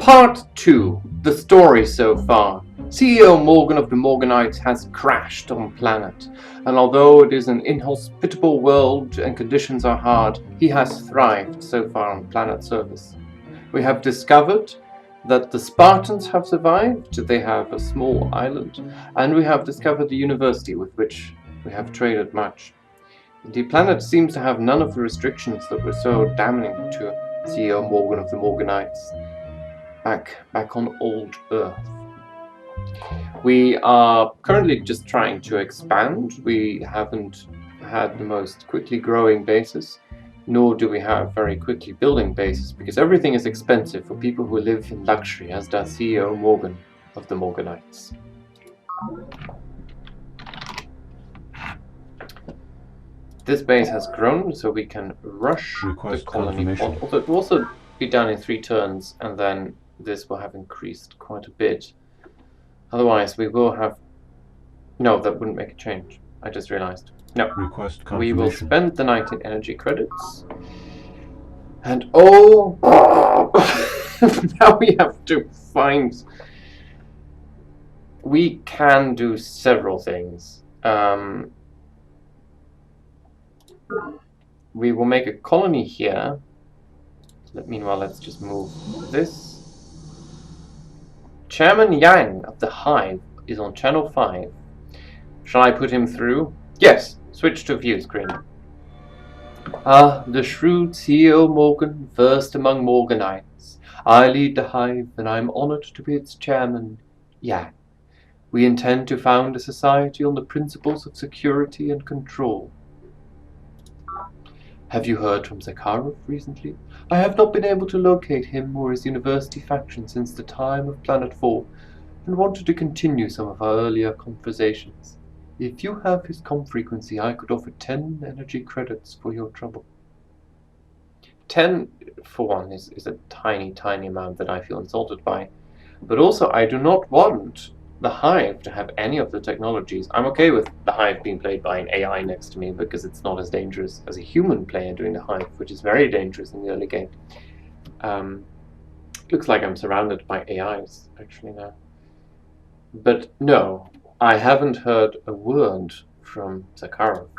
Part 2. The story so far. CEO Morgan of the Morganites has crashed on planet, and although it is an inhospitable world and conditions are hard, he has thrived so far on planet surface. We have discovered that the Spartans have survived, they have a small island, and we have discovered the university with which we have traded much. The planet seems to have none of the restrictions that were so damning to CEO Morgan of the Morganites back on old Earth. We are currently just trying to expand. We haven't had the most quickly growing bases, nor do we have very quickly building bases, because everything is expensive for people who live in luxury, as does CEO Morgan of the Morganites. This base has grown, so we can rush the colony plot. Although it will also be done in 3 turns, and then this will have increased quite a bit. Otherwise, we will have... No, that wouldn't make a change. I just realized. No. We will spend the 19 energy credits. And oh... now we have to find... We can do several things. We will make a colony here. Meanwhile, let's just move this. Chairman Yang of the Hive is on channel 5. Shall I put him through? Yes, switch to view screen. The shrewd CEO Morgan, first among Morganites. I lead the Hive, and I am honored to be its chairman, Yang. We intend to found a society on the principles of security and control. Have you heard from Zakharov recently? I have not been able to locate him or his university faction since the time of Planet 4, and wanted to continue some of our earlier conversations. If you have his com frequency, I could offer 10 energy credits for your trouble. 10, for one, is a tiny amount that I feel insulted by. But also, I do not want the Hive to have any of the technologies. I'm okay with the Hive being played by an AI next to me because it's not as dangerous as a human player doing the Hive, which is very dangerous in the early game. Looks like I'm surrounded by AIs actually now. But no, I haven't heard a word from Zakharov.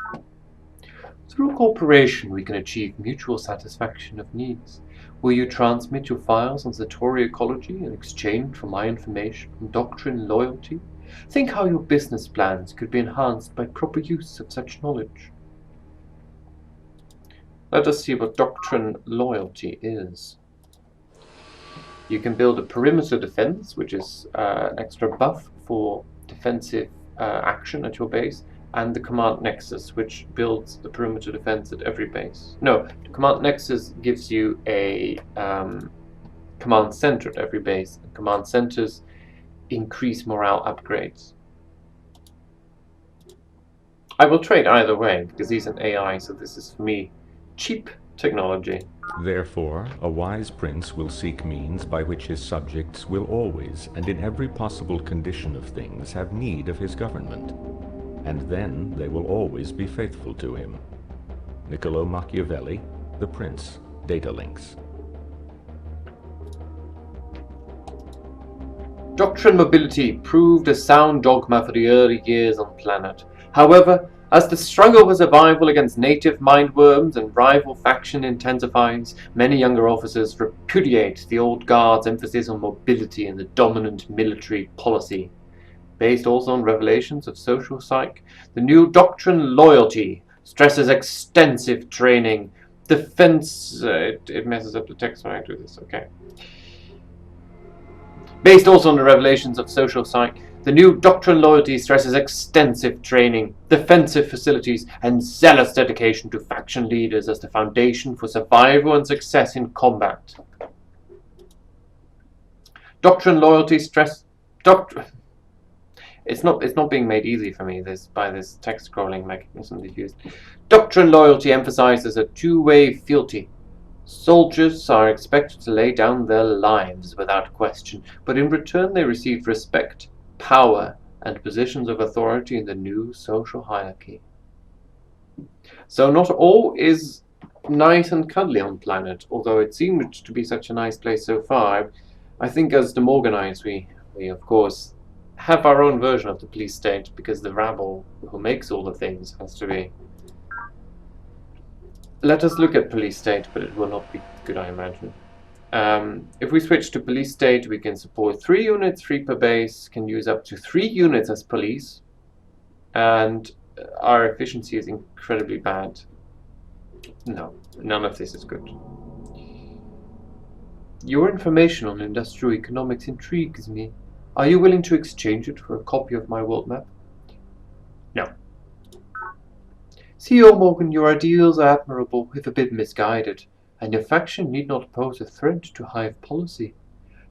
Through cooperation we can achieve mutual satisfaction of needs. Will you transmit your files on Centauri ecology in exchange for my information on doctrine loyalty? Think how your business plans could be enhanced by proper use of such knowledge. Let us see what doctrine loyalty is. You can build a perimeter defense, which is an extra buff for defensive action at your base, and the command nexus, which builds the perimeter defense at every base. No, the command nexus gives you a command center at every base. And command centers increase morale upgrades. I will trade either way, because he's an AI, so this is for me cheap technology. Therefore, a wise prince will seek means by which his subjects will always, and in every possible condition of things, have need of his government. And then they will always be faithful to him. Niccolo Machiavelli, The Prince, Data Links. Doctrine mobility proved a sound dogma for the early years on planet. However, as the struggle for survival against native mindworms and rival faction intensifies, many younger officers repudiate the old guard's emphasis on mobility and the dominant military policy. Based also on revelations of social psych, the new doctrine loyalty stresses extensive training, defense... it messes up the text when I do this, okay. Based also on the revelations of social psych, the new doctrine loyalty stresses extensive training, defensive facilities, and zealous dedication to faction leaders as the foundation for survival and success in combat. Doctrine loyalty It's not being made easy for me by this text scrolling mechanism they've used. Doctrine loyalty emphasizes a two-way fealty. Soldiers are expected to lay down their lives without question, but in return they receive respect, power, and positions of authority in the new social hierarchy. So not all is nice and cuddly on planet, although it seemed to be such a nice place so far. I think as the Morganites, we of course have our own version of the police state, because the rabble who makes all the things has to be. Let us look at police state, but it will not be good, I imagine. If we switch to police state, we can support 3 units, 3 per base, can use up to 3 units as police, and our efficiency is incredibly bad. No, none of this is good. Your information on industrial economics intrigues me. Are you willing to exchange it for a copy of my world map? No. CEO Morgan, your ideals are admirable, if a bit misguided, and your faction need not pose a threat to Hive policy.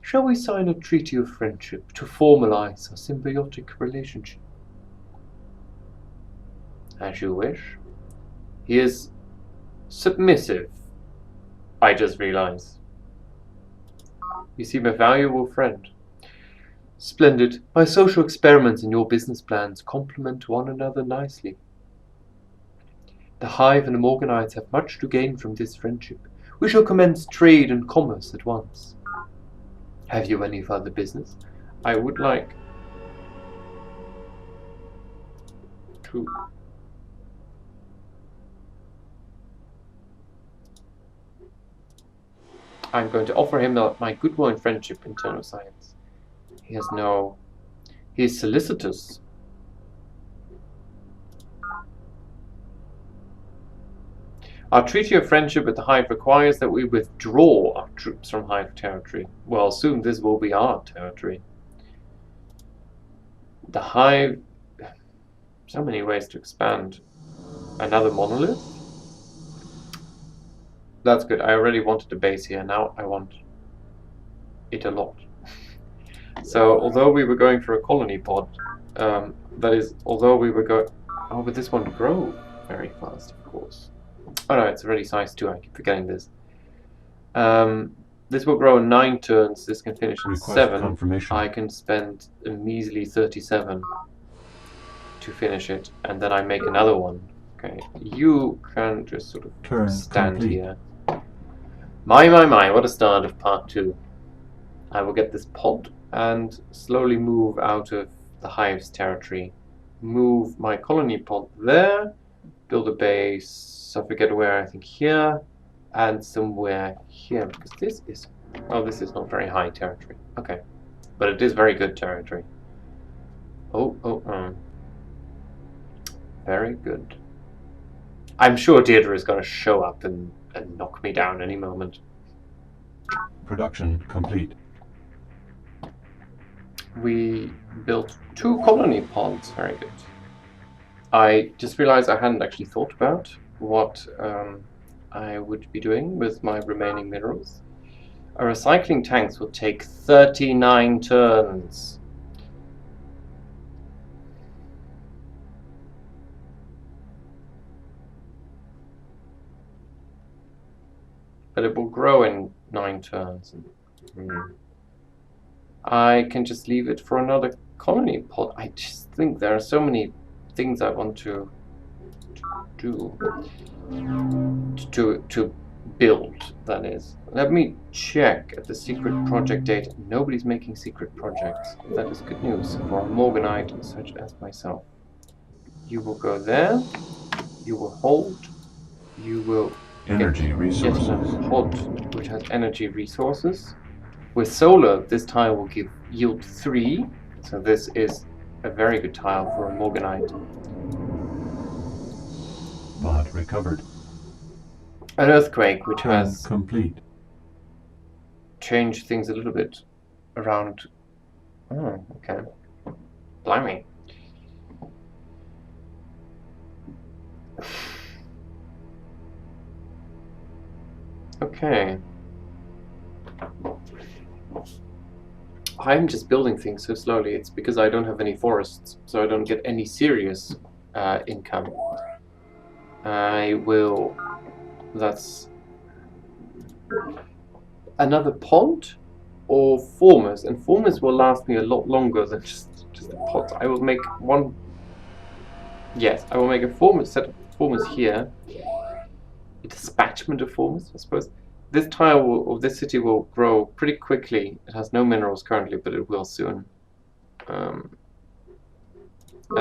Shall we sign a treaty of friendship to formalize our symbiotic relationship? As you wish. He is submissive, I just realized. You seem a valuable friend. Splendid. My social experiments and your business plans complement one another nicely. The Hive and the Morganites have much to gain from this friendship. We shall commence trade and commerce at once. Have you any further business? I would like to... I'm going to offer him my goodwill and friendship in internal science. He has no... He is solicitous. Our treaty of friendship with the Hive requires that we withdraw our troops from Hive territory. Well, soon this will be our territory. The Hive... So many ways to expand. Another monolith? That's good. I already wanted a base here. Now I want it a lot. So, although we were going for a colony pod, that is, although we were going... Oh, but this won't grow very fast, of course. Oh no, it's already size 2. I keep forgetting this. This will grow in 9 turns. This can finish in 7. Confirmation. I can spend a measly 37 to finish it, and then I make another one. Okay, you can just sort of Turn stand complete. here. My, what a start of part 2. I will get this pod and slowly move out of the Hive's territory. Move my colony pod there, build a base, I forget where, I think here, and somewhere here, because this is... Oh, this is not very high territory. Okay, but it is very good territory. Very good. I'm sure Deirdre is going to show up and knock me down any moment. Production complete. We built 2 colony pods. Very good. I just realized I hadn't actually thought about what I would be doing with my remaining minerals. Our recycling tanks will take 39 turns. But it will grow in 9 turns. I can just leave it for another colony pod. I just think there are so many things I want to do. To build, that is. Let me check at the secret project data. Nobody's making secret projects. That is good news for a Morganite such as myself. You will go there. You will hold. You will... Energy Yes, resources. a pod which has energy resources. With solar, this tile will yield 3, so this is a very good tile for a Morganite. Pod recovered. An earthquake, which Turn has complete. changed things a little bit around. Oh, okay. Blimey. Okay. I'm just building things so slowly. It's because I don't have any forests, so I don't get any serious income. I will... That's... Another pond or formers, and formers will last me a lot longer than just the pods. I will make one... Yes, I will make a former set of formers here. A dispatchment of formers, I suppose. this tile of this city will grow pretty quickly. It has no minerals currently, but it will soon. And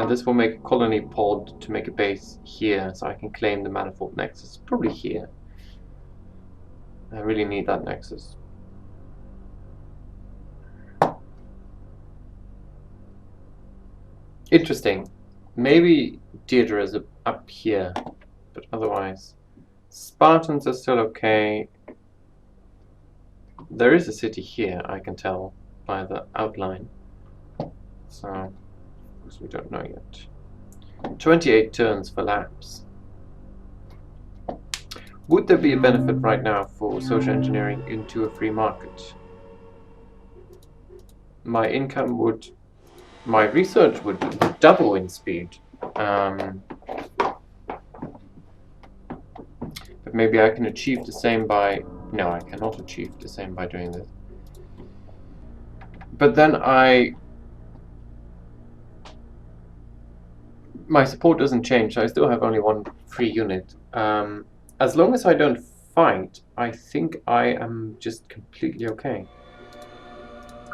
this will make a colony pod to make a base here, so I can claim the manifold nexus. Probably here. I really need that nexus. Interesting. Maybe Deirdre is up here, but otherwise, Spartans are still okay. There is a city here, I can tell by the outline. So, of course, we don't know yet. 28 turns for lapse. Would there be a benefit right now for social engineering into a free market? My income would, my research would double in speed. But maybe I can achieve the same by, no, I cannot achieve the same by doing this. But then my support doesn't change, so I still have only one free unit. As long as I don't fight, I think I am just completely okay.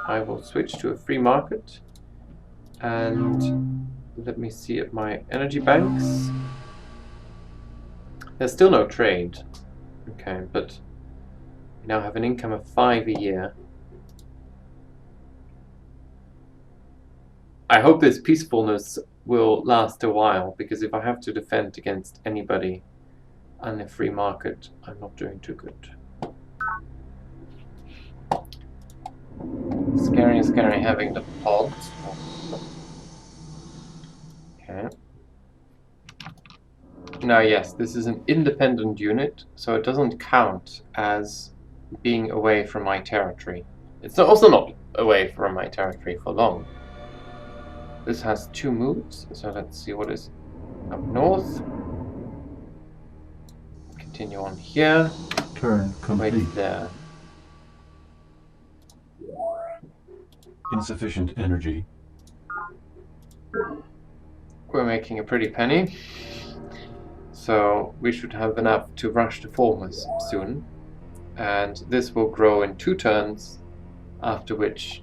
I will switch to a free market, and let me see at my energy banks. There's still no trade. Okay, but we now have an income of 5 a year. I hope this peacefulness will last a while, because if I have to defend against anybody on a free market, I'm not doing too good. Scary having the pods. Okay. Now yes, this is an independent unit, so it doesn't count as being away from my territory. It's also not away from my territory for long. This has 2 moves, so let's see what is up north. Continue on here. Turn complete. Wait there. Insufficient energy. We're making a pretty penny, so we should have enough to rush the formers soon. And this will grow in 2 turns, after which,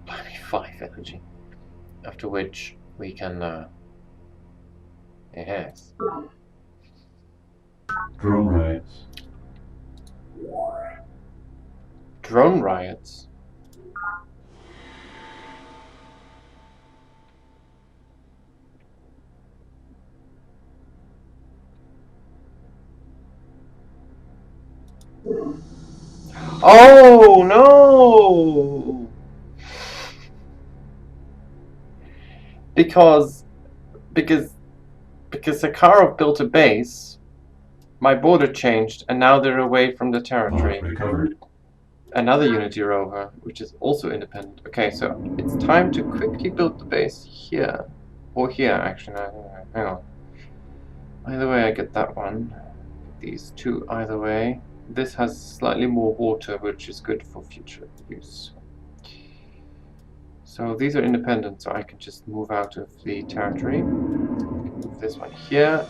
I mean 5 energy. After which we can, yes. Drone riots. Drone riots? Oh no! Because Sakharov built a base, my border changed, and now they're away from the territory. Bot recovered. Another unity rover, which is also independent. Okay, so it's time to quickly build the base here. Or here, actually. No, hang on. Either way, I get that one. These 2 either way. This has slightly more water, which is good for future use. So these are independent, so I can just move out of the territory. Move this one here.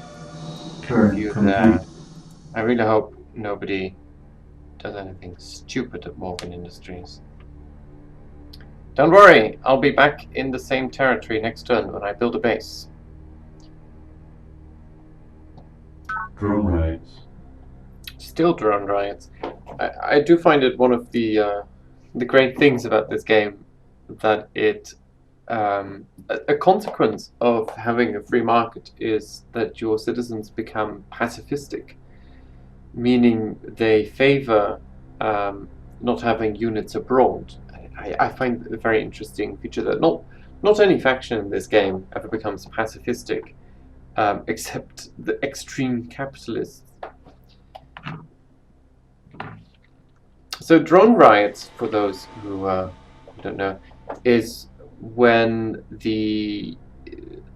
Turn View complete. there. I really hope nobody does anything stupid at Morgan Industries. Don't worry, I'll be back in the same territory next turn when I build a base. Drone riots. Still drone riots. I do find it one of the great things about this game that it a consequence of having a free market is that your citizens become pacifistic, meaning they favor not having units abroad. I find it a very interesting feature that not any faction in this game ever becomes pacifistic, except the extreme capitalists. So drone riots, for those who don't know, is when the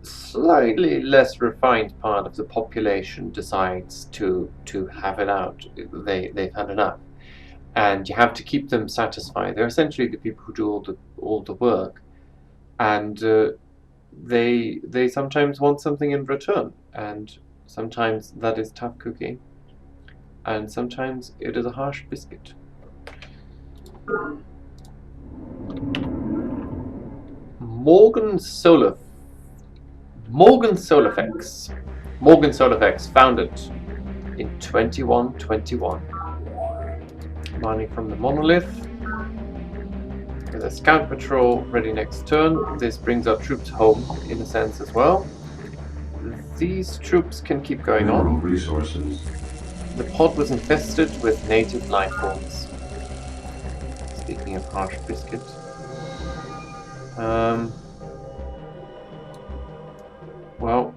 slightly less refined part of the population decides to have it out. They've had enough, and you have to keep them satisfied. They're essentially the people who do all the work, and they sometimes want something in return, and sometimes that is tough cooking. and sometimes it is a harsh biscuit. Morgan Solifex. Morgan Solifex, founded in 2121. Mining from the monolith. With a scout patrol ready next turn. This brings our troops home, in a sense, as well. These troops can keep going Mineral on. resources. The pod was infested with native life forms. Speaking of harsh biscuit. Well.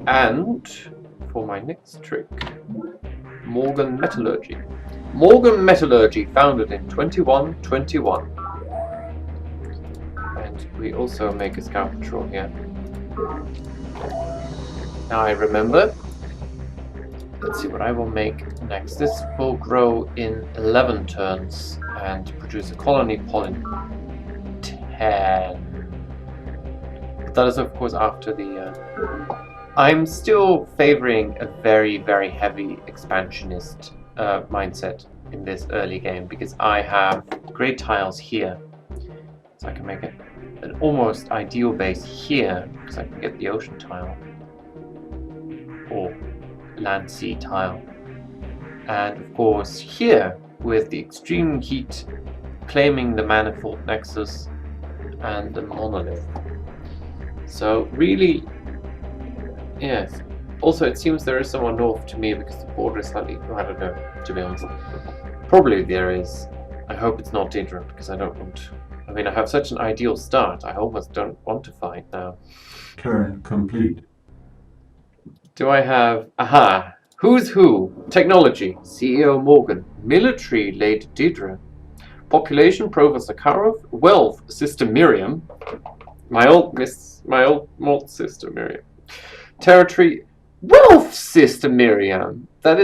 And for my next trick, Morgan Metallurgy. Morgan Metallurgy, founded in 2121. And we also make a scout patrol here. Now I remember. Let's see what I will make next. This will grow in 11 turns and produce a colony pod in 10. But that is of course after the... I'm still favoring a very, very heavy expansionist mindset in this early game because I have great tiles here. So I can make it an almost ideal base here because I can get the ocean tile. Or land sea tile, and of course here with the extreme heat claiming the manifold nexus and the monolith. So really, yes. Also it seems there is someone north to me because the border is slightly, I don't know, to be honest. Probably there is. I hope it's not Daedra because I don't want, I mean I have such an ideal start, I almost don't want to fight now. Turn complete. Do I have... Aha! Who's who? Technology, CEO Morgan. Military, Lady Deidre. Population, Provost Zakharov. Wealth, Sister Miriam. My old sister Miriam. Territory, Wealth, Sister Miriam. That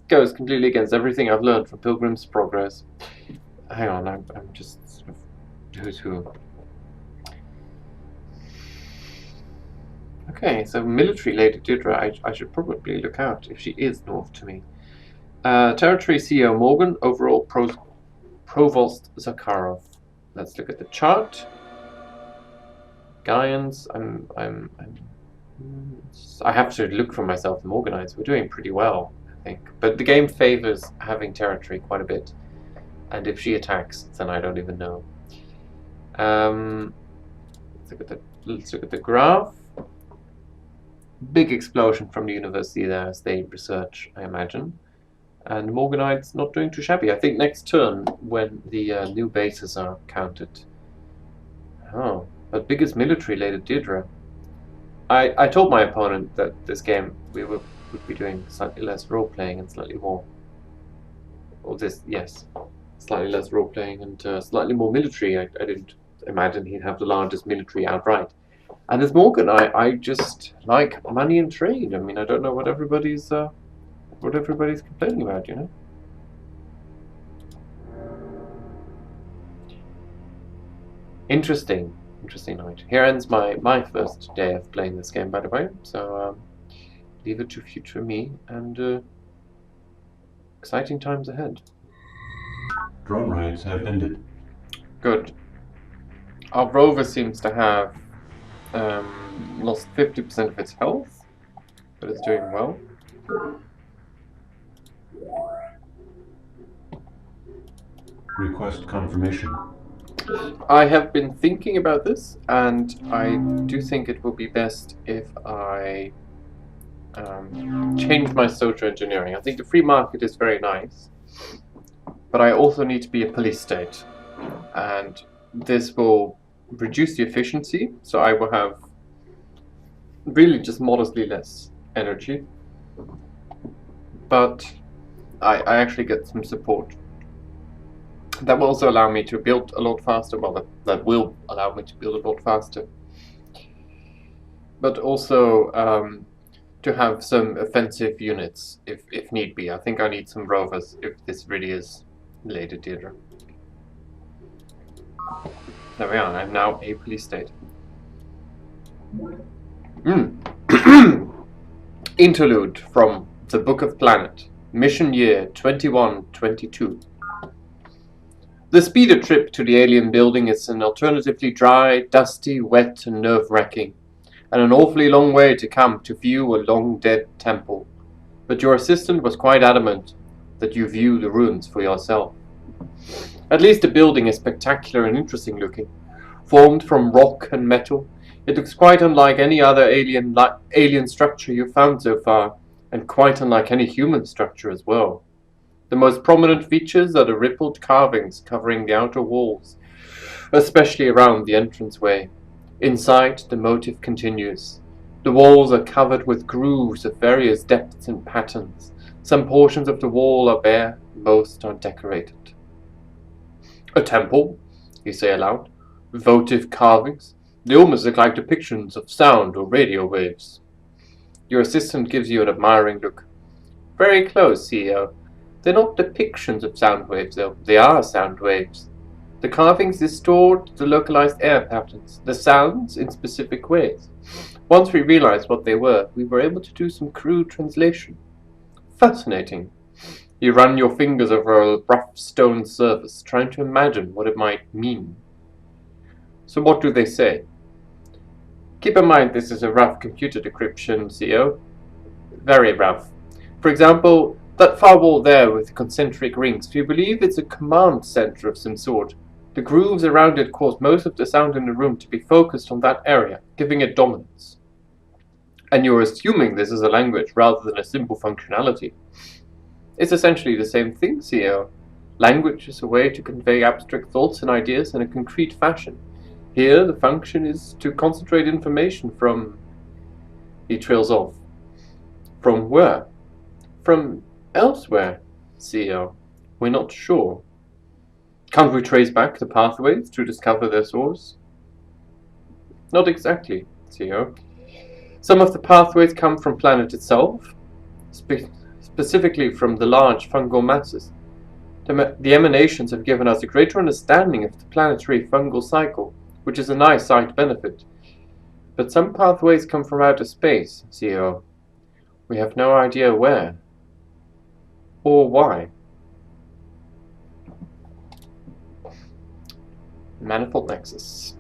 goes completely against everything I've learned from Pilgrim's Progress. Hang on, I'm just sort of... Who's who? Okay, so military Lady Deirdre, I should probably look out if she is north to me. Territory CEO Morgan, overall Provost Zakharov. Let's look at the chart. Gaians, I have to look for myself and organize. We're doing pretty well, I think. But the game favors having territory quite a bit. And if she attacks, then I don't even know. Let's look at the graph. Big explosion from the university there as they research, I imagine. And Morganite's not doing too shabby. I think next turn, when the new bases are counted. Oh, but biggest military Lady Deirdre. I told my opponent that this game we would be doing slightly less role-playing and slightly more... Or this, yes. Slightly less role-playing and slightly more military. I didn't imagine he'd have the largest military outright. And as Morgan, I just like money and trade. I mean, I don't know what everybody's complaining about, you know. Interesting night. Here ends my first day of playing this game, by the way. So leave it to future me and exciting times ahead. Drone raids have ended. Good. Our rover seems to have lost 50% of its health, but it's doing well. Request confirmation. I have been thinking about this, and I do think it will be best if I change my social engineering. I think the free market is very nice, but I also need to be a police state, and this will reduce the efficiency, so I will have really just modestly less energy, but I actually get some support. That will also allow me to build a lot faster, well that will allow me to build a lot faster, but also to have some offensive units if need be. I think I need some rovers if this really is Lady Deirdre. There we are, I'm now a police state. Interlude from the Book of Planet, Mission Year 2122. The speeder trip to the alien building is an alternatively dry, dusty, wet, and nerve-wracking, and an awfully long way to come to view a long-dead temple. But your assistant was quite adamant that you view the ruins for yourself. At least the building is spectacular and interesting looking. Formed from rock and metal, it looks quite unlike any other alien structure you've found so far, and quite unlike any human structure as well. The most prominent features are the rippled carvings covering the outer walls, especially around the entranceway. Inside, the motif continues. The walls are covered with grooves of various depths and patterns. Some portions of the wall are bare, most are decorated. A temple, you say aloud. Votive carvings. They almost look like depictions of sound or radio waves. Your assistant gives you an admiring look. Very close, CEO. They're not depictions of sound waves, though. They are sound waves. The carvings distort the localized air patterns, the sounds in specific ways. Once we realized what they were, we were able to do some crude translation. Fascinating. You run your fingers over a rough stone surface, trying to imagine what it might mean. So what do they say? Keep in mind this is a rough computer decryption, CEO. Very rough. For example, that far wall there with the concentric rings, we believe it's a command center of some sort. The grooves around it cause most of the sound in the room to be focused on that area, giving it dominance. And you're assuming this is a language rather than a simple functionality. It's essentially the same thing, CEO. Language is a way to convey abstract thoughts and ideas in a concrete fashion. Here, the function is to concentrate information from... He trails off. From where? From elsewhere, CEO. We're not sure. Can't we trace back the pathways to discover their source? Not exactly, CEO. Some of the pathways come from planet itself, specifically from the large fungal masses. The emanations have given us a greater understanding of the planetary fungal cycle, which is a nice side benefit. But some pathways come from outer space, CEO. We have no idea where. Or why. Manifold Nexus.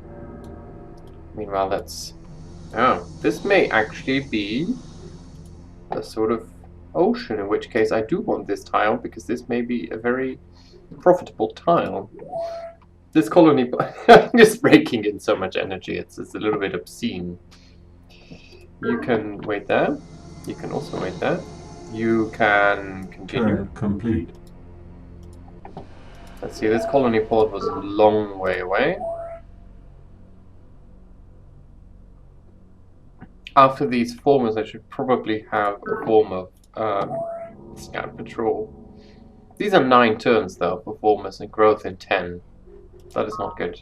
Meanwhile, that's... Oh, this may actually be a sort of ocean, in which case I do want this tile, because this may be a very profitable tile. This colony... I'm just raking in so much energy, it's a little bit obscene. You can wait there. You can also wait there. You can continue. Turn complete. Let's see, this colony pod was a long way away. After these formers, I should probably have a form of scout patrol. These are 9 turns, though, for formers, and growth in 10. That is not good.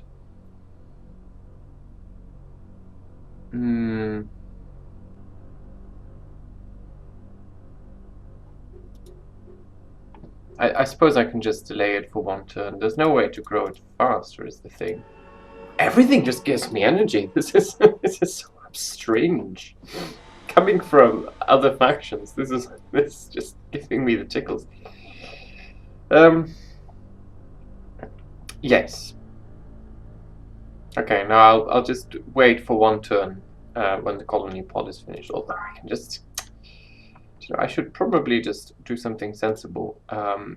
I suppose I can just delay it for 1 turn. There's no way to grow it faster, is the thing. Everything just gives me energy. This is so strange. Coming from other factions, this is just giving me the tickles. Yes. Okay, now I'll just wait for 1 turn when the colony pod is finished. Although I can just... I should probably just do something sensible.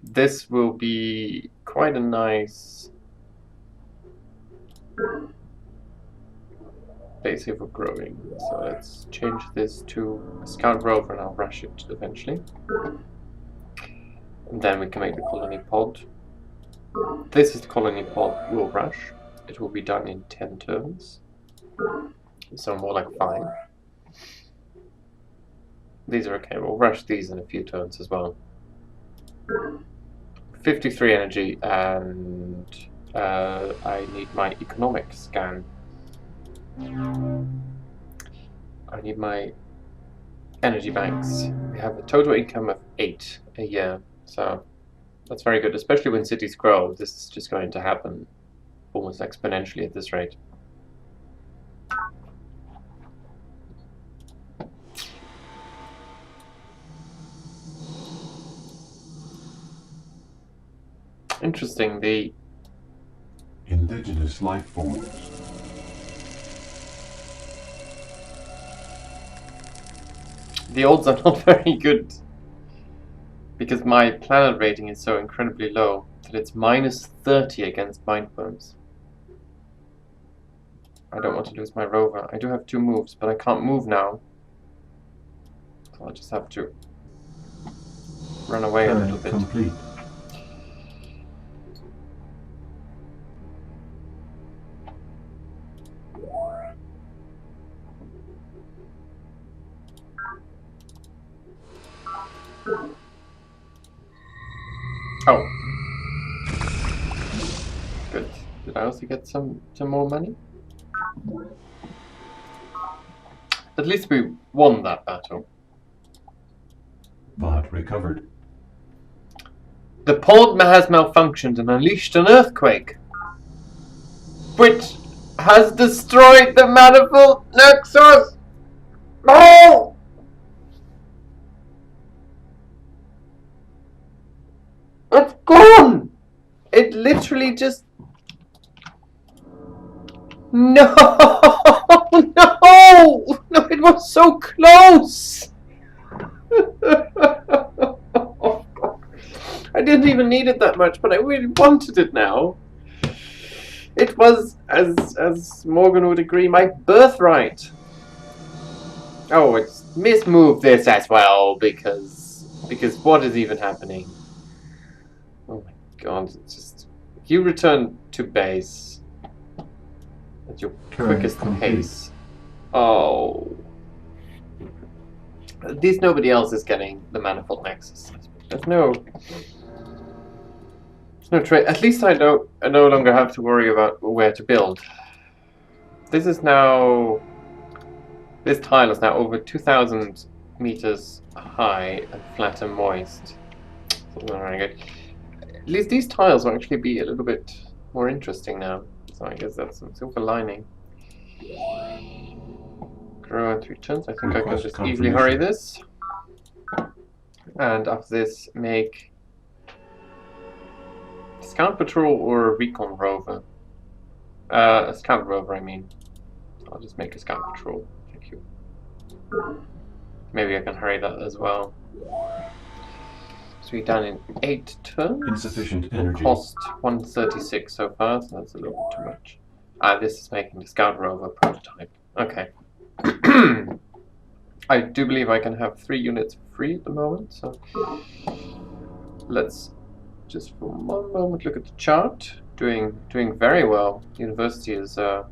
This will be quite a nice base here for growing. So let's change this to a scout rover and I'll rush it eventually. And then we can make the colony pod. This is the colony pod we'll rush. It will be done in 10 turns. So more like 5. These are okay, we'll rush these in a few turns as well. 53 energy, and I need my economic scan. I need my energy banks. We have a total income of 8 a year, so that's very good, especially when cities grow. This is just going to happen almost exponentially at this rate. Interesting, the... Indigenous life forms. The odds are not very good. Because my planet rating is so incredibly low that it's minus 30 against mind worms. I don't want to lose my rover. I do have 2 moves, but I can't move now. So I'll just have to run away a little bit. Complete. Oh. Good. Did I also get some more money? At least we won that battle. But recovered. The pod has malfunctioned and unleashed an earthquake, which has destroyed the manifold nexus. No! It's gone! It literally just... No! No! No, it was so close! I didn't even need it that much, but I really wanted it now. It was, as Morgan would agree, my birthright. Oh, it's mismoved this as well, because what is even happening? Oh my god, it's just... You return to base at your quickest pace. Oh. At least nobody else is getting the manifold nexus. There's no trade. At least I no longer have to worry about where to build. This tile is now over 2,000 meters high and flat and moist. That's not very good. At least these tiles will actually be a little bit more interesting now. So I guess that's some silver lining. Grow in 3 turns. I think I can just easily hurry this. And after this, make scout patrol or a recon rover. A scout rover, I mean. I'll just make a scout patrol. Thank you. Maybe I can hurry that as well. So we're done in 8 turns. Insufficient energy. Cost 136 so far, so that's a little bit too much. This is making the scout rover prototype. Okay. I do believe I can have 3 units free at the moment, so let's just for one moment look at the chart. Doing very well. University is of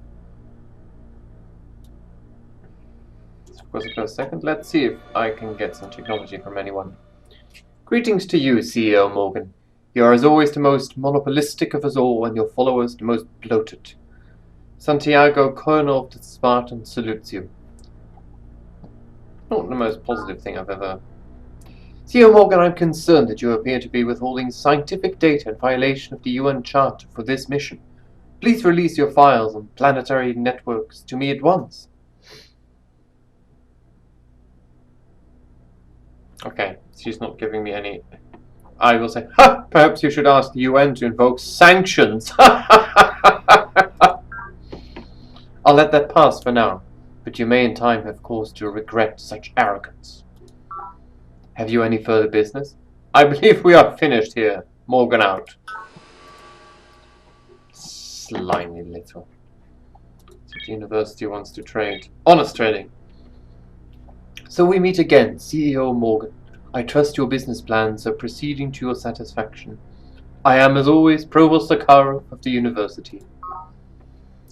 course a close second. Let's see if I can get some technology from anyone. Greetings to you, CEO Morgan. You are as always the most monopolistic of us all, and your followers the most bloated. Santiago, Colonel of the Spartan, salutes you. Not the most positive thing I've ever... CEO Morgan, I'm concerned that you appear to be withholding scientific data in violation of the UN Charter for this mission. Please release your files on planetary networks to me at once. Okay, she's not giving me any... I will say, ha! Perhaps you should ask the UN to invoke sanctions. I'll let that pass for now, but you may in time have cause to regret such arrogance. Have you any further business? I believe we are finished here. Morgan out. Slimy little. So the university wants to trade. Honest trading. So we meet again, CEO Morgan. I trust your business plans are proceeding to your satisfaction. I am, as always, Provost Sakharov of the university.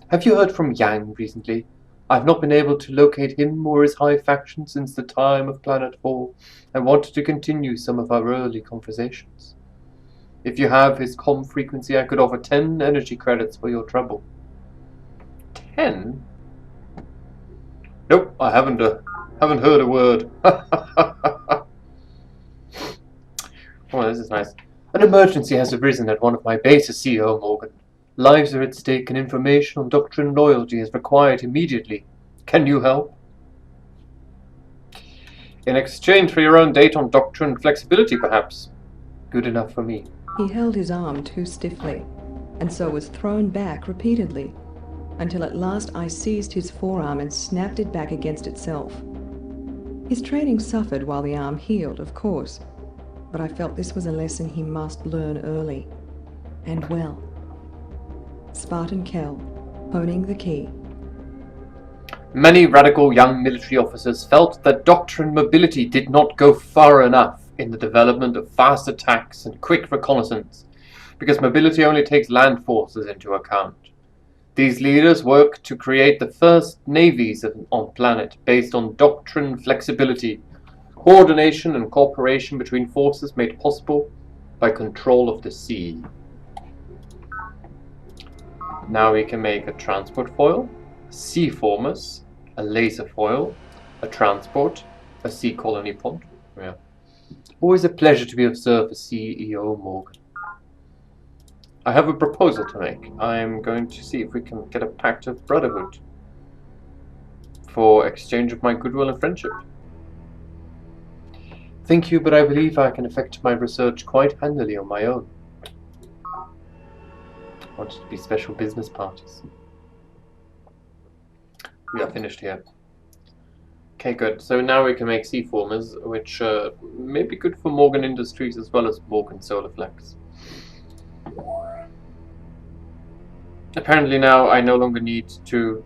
Have you heard from Yang recently? I've not been able to locate him or his high faction since the time of Planet 4, and wanted to continue some of our early conversations. If you have his comm frequency, I could offer 10 energy credits for your trouble. 10? Nope, I haven't heard a word. Oh, this is nice. An emergency has arisen at one of my bases, CEO Morgan. Lives are at stake and information on doctrine and loyalty is required immediately. Can you help? In exchange for your own data on doctrine and flexibility, perhaps. Good enough for me. He held his arm too stiffly, and so was thrown back repeatedly, until at last I seized his forearm and snapped it back against itself. His training suffered while the arm healed, of course, but I felt this was a lesson he must learn early, and well. Spartan Kell, honing the key. Many radical young military officers felt that doctrine mobility did not go far enough in the development of fast attacks and quick reconnaissance, because mobility only takes land forces into account. These leaders worked to create the first navies on planet based on doctrine flexibility, coordination and cooperation between forces made possible by control of the sea. Now we can make a transport foil, sea formers, a laser foil, a transport, a sea colony pod. Yeah. Always a pleasure to be of service, CEO Morgan. I have a proposal to make. I'm going to see if we can get a pact of brotherhood for exchange of my goodwill and friendship. Thank you, but I believe I can effect my research quite handily on my own. I want it to be special business parties. We are finished here. Okay, good. So now we can make sea formers, which may be good for Morgan Industries as well as Morgan Solarflex. Apparently now I no longer need to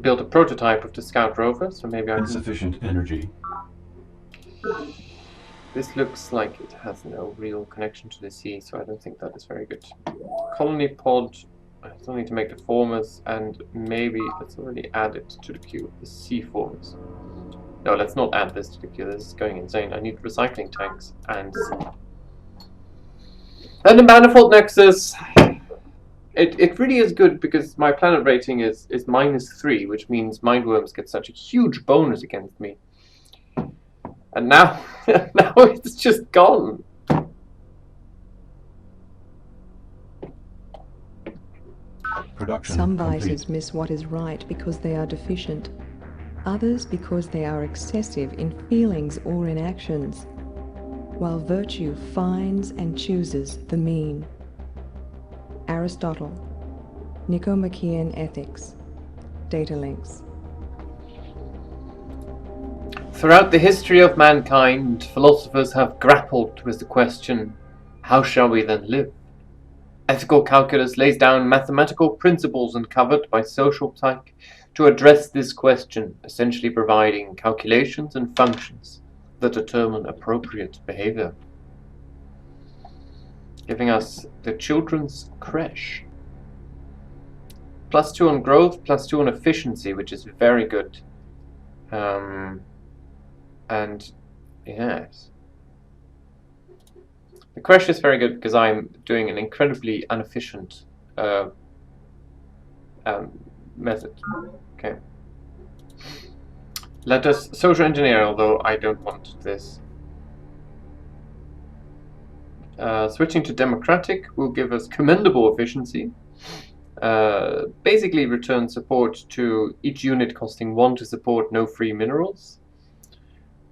build a prototype of the Scout rover, so maybe I can... Insufficient energy. This looks like it has no real connection to the sea, so I don't think that is very good. Colony pod, I still need to make the formers, and maybe let's already add it to the queue, the sea formers. No, let's not add this to the queue, this is going insane. I need recycling tanks and the manifold nexus. It really is good because my planet rating is -3, which means mindworms get such a huge bonus against me. And now, now it's just gone. Production Some complete. vices miss what is right because they are deficient, others because they are excessive in feelings or in actions, while virtue finds and chooses the mean. Aristotle, Nicomachean Ethics, Data Links. Throughout the history of mankind, philosophers have grappled with the question, how shall we then live? Ethical calculus lays down mathematical principles uncovered by social psych to address this question, essentially providing calculations and functions that determine appropriate behavior. Giving us the children's creche. +2 on growth, +2 on efficiency, which is very good. And yes. The creche is very good because I'm doing an incredibly inefficient method. Okay. Let us social engineer, although I don't want this. Switching to democratic will give us commendable efficiency. Basically return support to each unit costing 1 to support no free minerals.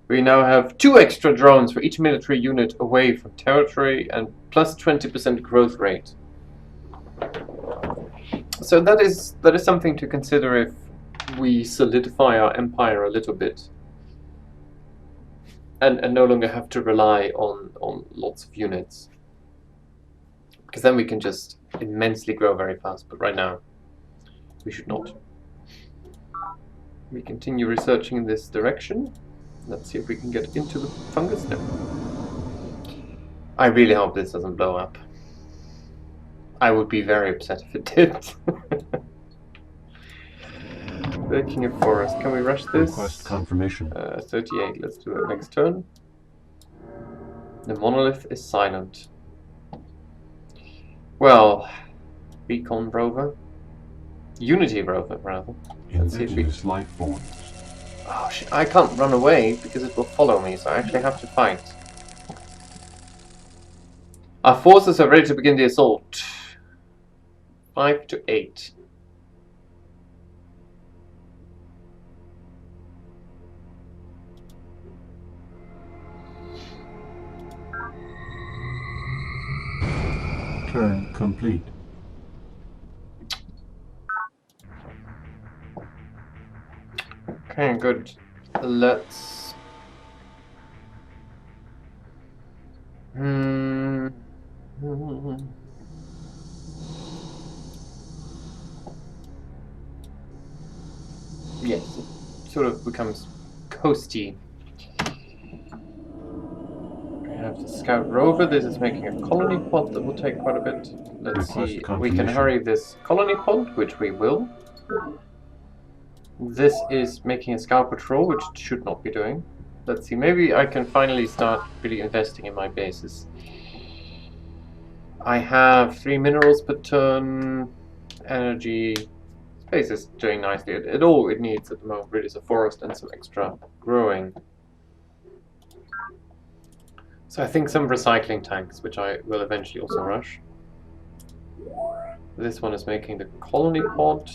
We now have 2 extra drones for each military unit away from territory and plus 20% growth rate. So that is something to consider if we solidify our empire a little bit and no longer have to rely on lots of units. Because then we can just immensely grow very fast, but right now we should not. We continue researching in this direction. Let's see if we can get into the fungus now. I really hope this doesn't blow up. I would be very upset if it did. Working a forest. Can we rush this? Request confirmation. 38. Let's do it next turn. The monolith is silent. Well, Recon rover. Unity rover, rather. Let's see if we... Indigenous life forms. Oh shit, I can't run away because it will follow me, so I actually have to fight. Our forces are ready to begin the assault. 5 to 8. Turn complete. Okay, good. Let's... Yes, it sort of becomes coasty. We have the scout rover. This is making a colony pod that will take quite a bit. Let's Request see. We can confirmation. hurry this colony pod, which we will. This is making a scout patrol, which it should not be doing. Let's see. Maybe I can finally start really investing in my bases. I have 3 minerals per turn. Energy. Space is doing nicely. All it needs at the moment really is a forest and some extra growing. So I think some recycling tanks, which I will eventually also rush. This one is making the colony pod.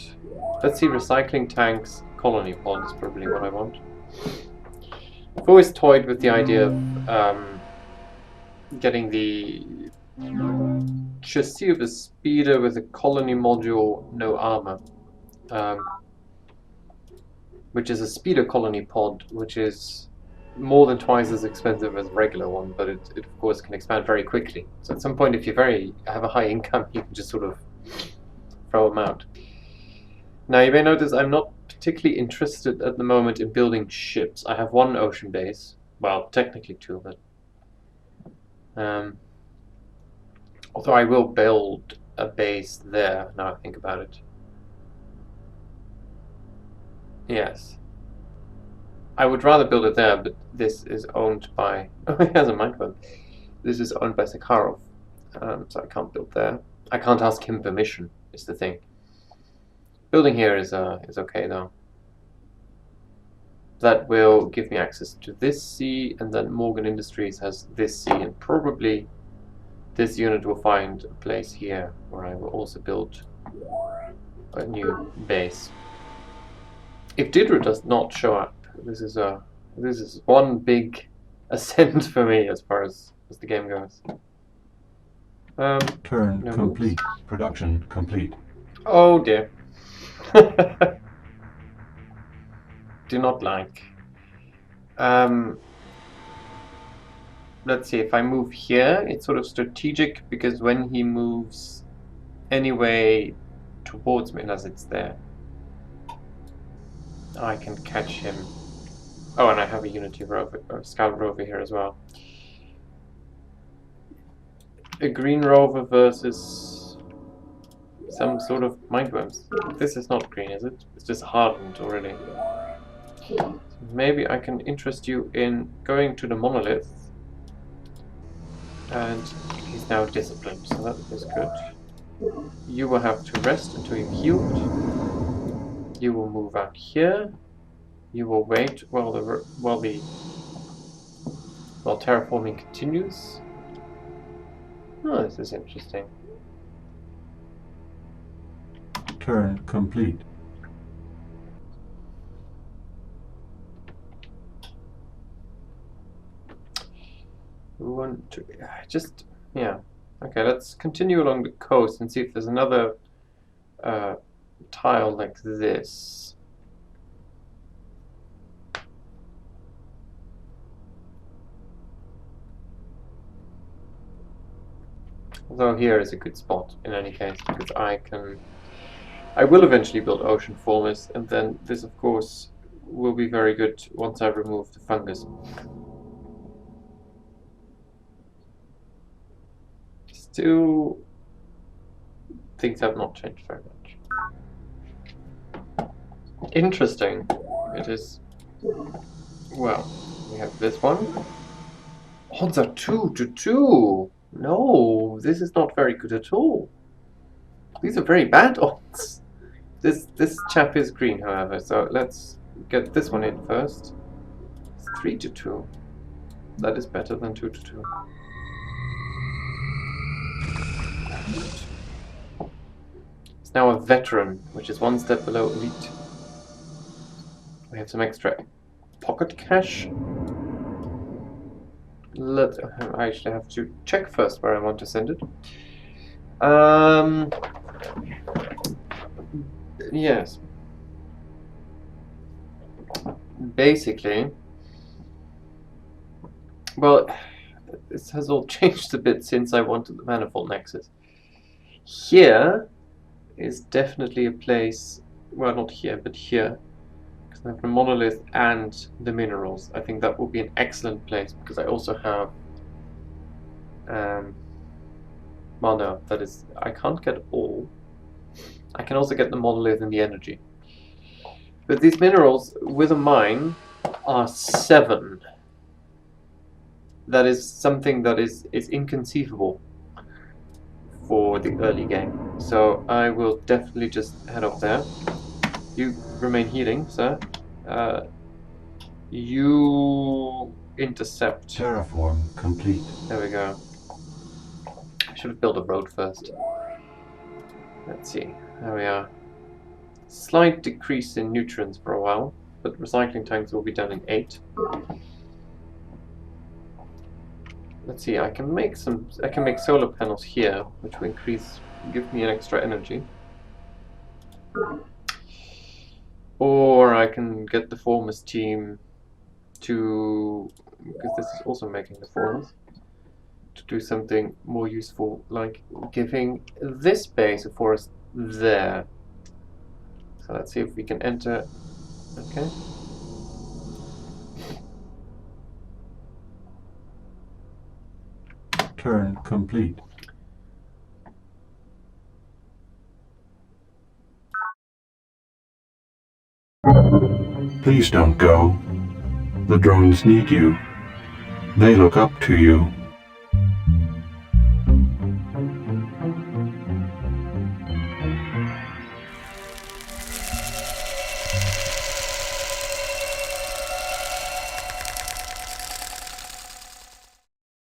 Let's see, recycling tanks, colony pod is probably what I want. I've always toyed with the idea of getting the chassis of a speeder with a colony module, no armor. Which is a speeder colony pod, which is more than twice as expensive as a regular one, but it of course can expand very quickly. So at some point, if you have a high income, you can just sort of throw them out. Now you may notice I'm not particularly interested at the moment in building ships. I have 1 ocean base, well technically 2, but although I will build a base there now I think about it. Yes. I would rather build it there, but this is owned by... Oh, he has a microphone. This is owned by Sakharov, so I can't build there. I can't ask him permission, is the thing. Building here is okay, though. That will give me access to this sea, and then Morgan Industries has this sea, and probably this unit will find a place here, where I will also build a new base. If Didra does not show up, this is one big ascent for me as far as the game goes. Turn no complete. moves. Production complete. Oh dear. Do not like. Let's see, if I move here, it's sort of strategic because when he moves anyway towards me, unless it's there, I can catch him. Oh, and I have a Unity rover, or Scout rover here as well. A green rover versus some sort of mindworms. This is not green, is it? It's just hardened already. So maybe I can interest you in going to the monolith. And he's now disciplined, so that is good. You will have to rest until you've healed. You will move out here. You will wait while terraforming continues. Oh, this is interesting. Turn complete. We want to just, yeah. Okay, let's continue along the coast and see if there's another tile like this. Although here is a good spot in any case, because I will eventually build ocean formers, and then this of course will be very good once I remove the fungus. Still, things have not changed very much. Interesting. It is. Well, we have this one. Odds are 2 to 2. No, this is not very good at all. These are very bad odds. This chap is green, however, so let's get this one in first. It's 3 to 2. That is better than 2 to 2. It's now a veteran, which is 1 step below elite. We have some extra pocket cash. I actually have to check first where I want to send it. Yes. Basically, well, this has all changed a bit since I wanted the manifold nexus. Here is definitely a place, well, not here, but here, because I have the monolith and the minerals. I think that will be an excellent place, because I also have, well, no, that is, I can't get all. I can also get the monolith and the energy. But these minerals, with a mine, are 7. That is something that is inconceivable for the early game. So I will definitely just head up there. You remain healing, sir. You intercept. Terraform complete. There we go. I should have built a road first. Let's see. There we are. Slight decrease in nutrients for a while, but recycling tanks will be done in 8. Let's see, I can make solar panels here, which will give me an extra energy. Or I can get the Formers team to, because this is also making the Formers, to do something more useful, like giving this base a forest there. So let's see if we can enter. Okay. Turn complete. Please don't go. The drones need you. They look up to you.